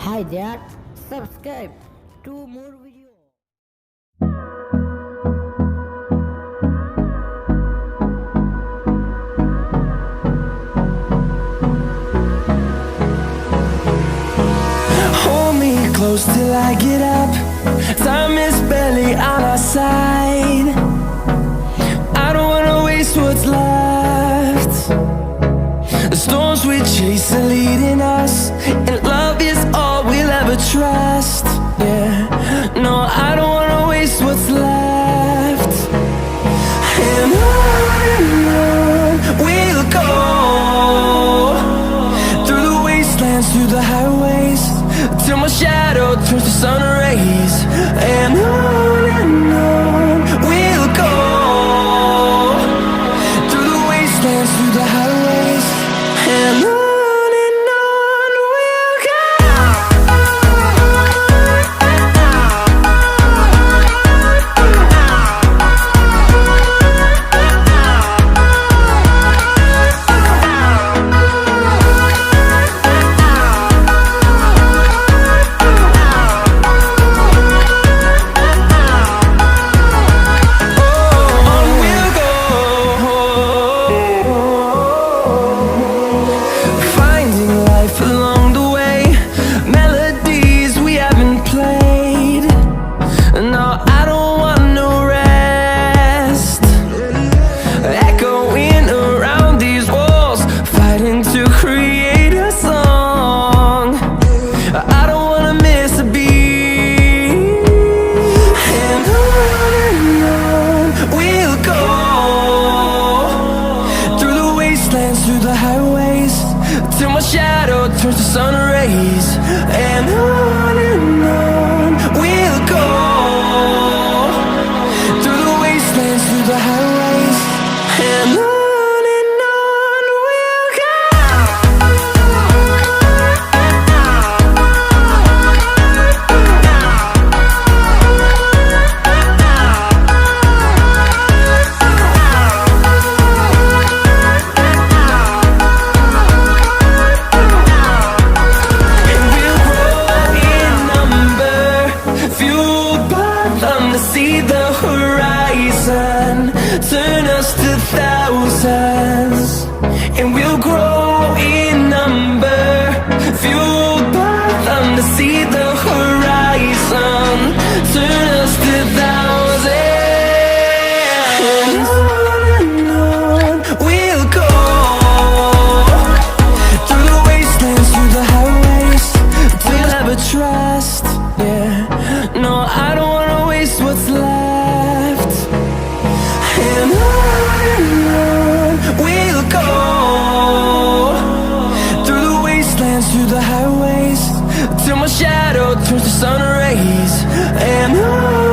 Hi Dad, subscribe to more videos. Hold me close till I get up. Time is barely on our side. I don't wanna waste what's left. The storms we chase are leading us, and love is all we'll ever trust. Yeah, no, I don't wanna waste what's left. And on we'll go, through the wastelands, through the highways, till my shadow turns to sun rays. And on we'll go, through the wastelands, through the highways, and on we'll go. Through the highways, till my shadow turns to sun rays. And on we'll go, through the wastelands, through the highways, and on we'll go. See the horizon turn us to thousands, and we'll grow in number, fueled by them. To see the horizon turn us to thousands, and on we'll go, through the wastelands, through the highways, till ever trust. Yeah, no, I don't wanna waste what's left. And on we'll go, through the wastelands, through the highways, till my shadow turns to sun rays. And on